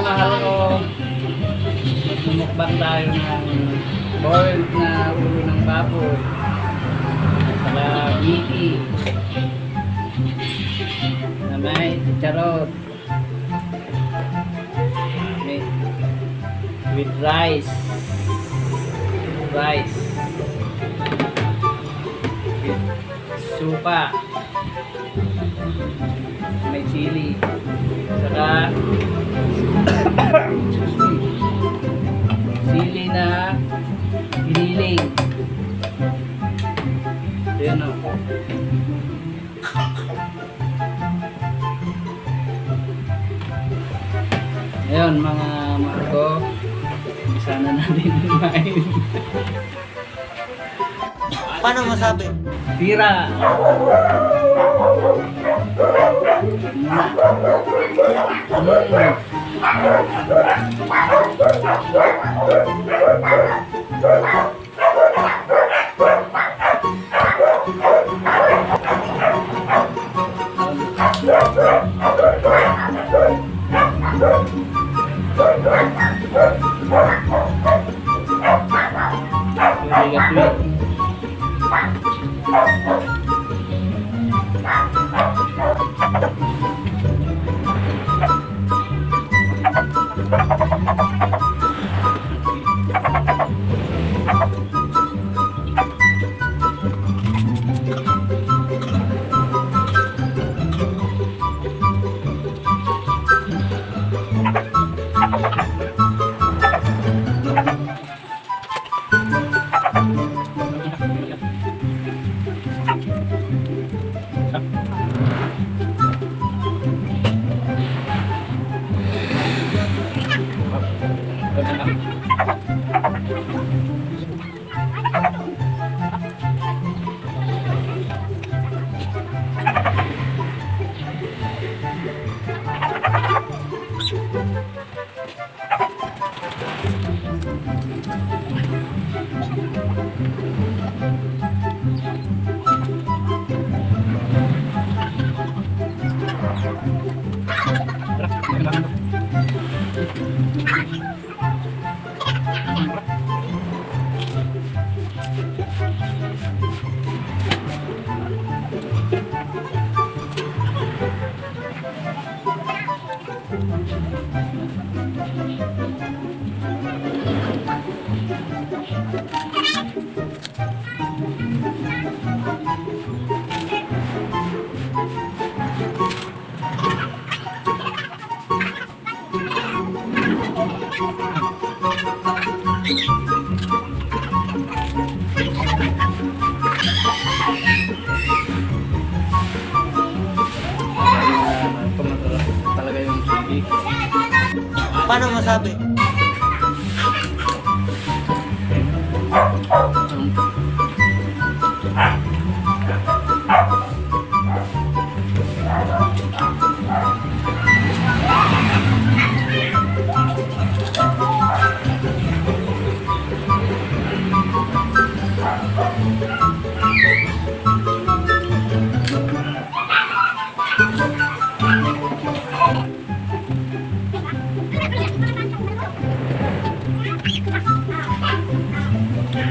mahal ko, mukbang tayo ng boiled na ulo ng baboy. Saka biki. Na may charot. With rice. Rice. With suka. May chili. Saka excuse me, sili na giniling. Ayan o. Ayan mga ko, sana natin kumain. Paano masabi? Tira. Talaga yung sugi. Paano masabi?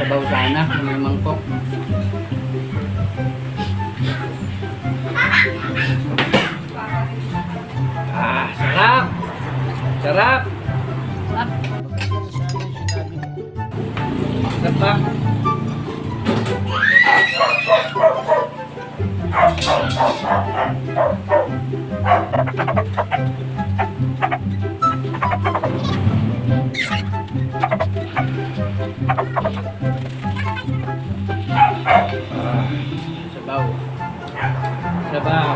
Sabaw sana, may mangkok. Ah, sarap! Sarap! Sarap ba? Sabaw. Sabaw.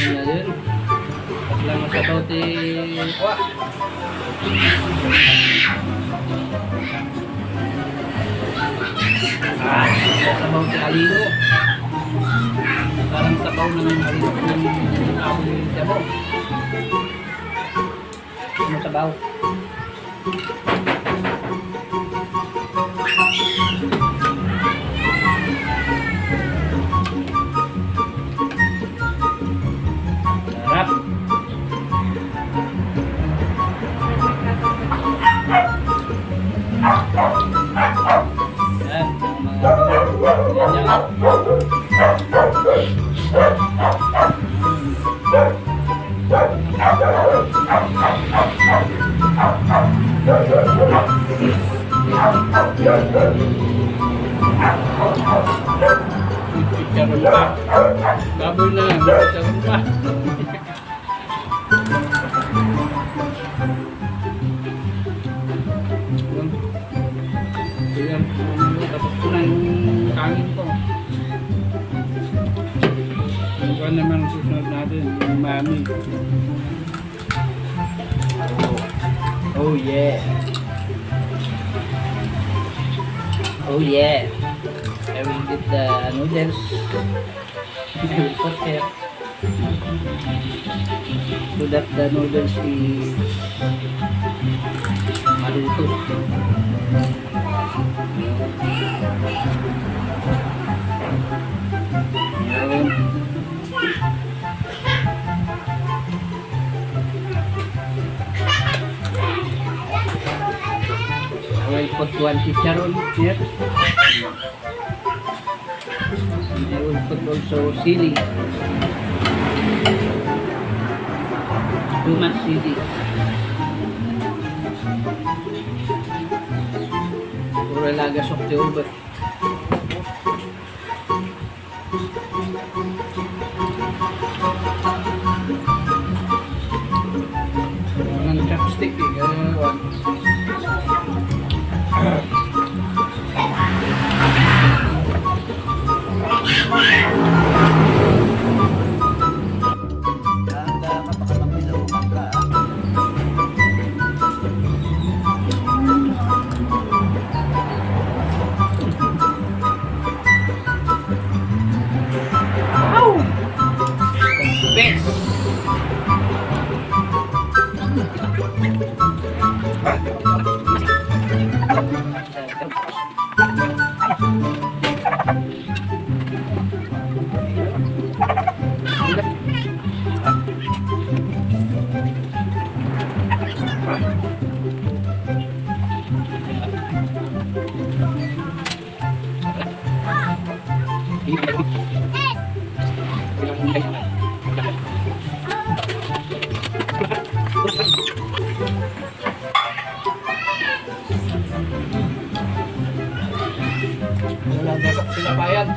Yun na din. Pag lang masabaw ti... Wah! Sabaw ti alino. Parang sabaw na ng alino ng apoy jabo. Ano sabaw? Chicharon pa. Baboy na lang, chicharon pa. Ayan, tapos ko na yung kanin ko. Ito naman susunod natin, yung mami. Oh yeah. Oh yeah. I will get the noodles. I will put here so that the noodles is maluto. Yun. I will put one chicharon here. I will put also sili. Too much sili. Pura lagas of the ubat. Walang chopstick eh. Gano'n. Best. Wala na sa pinapayan.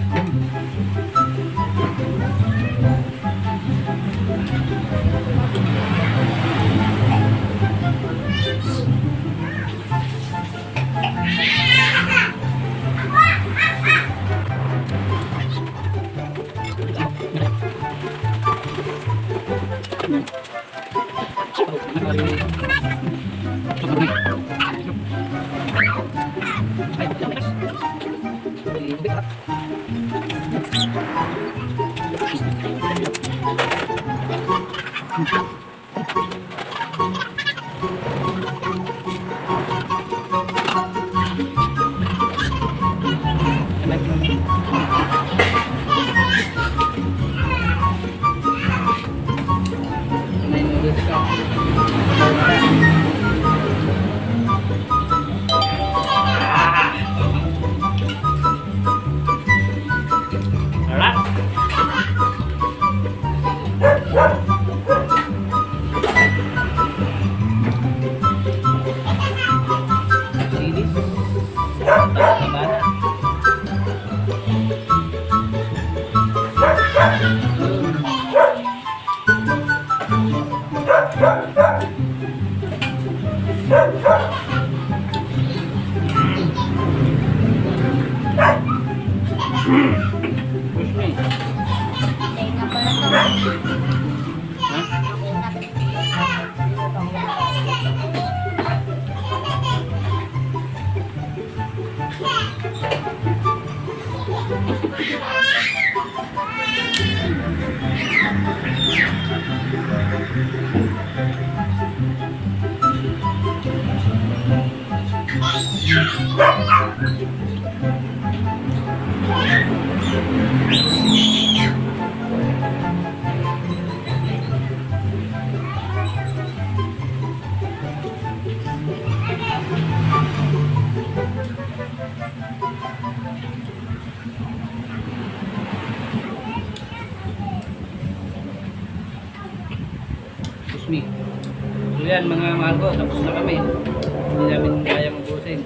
Ayan mga mahal ko, tapos na kami. Hindi namin kaya mabusin.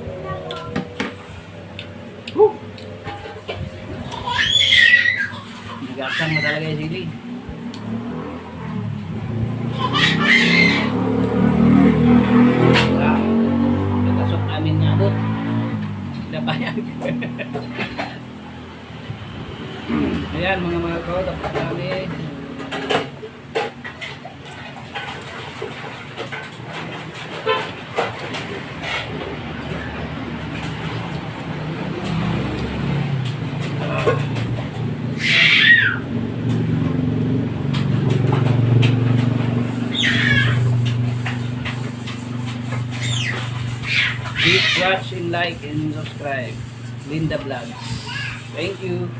Nagasang mo talaga yung sili. Nagasok namin nga po. Nabayag. Ayan mga mahal ko, tapos kami. Please watch and like and subscribe. Linda Vlogs. Thank you.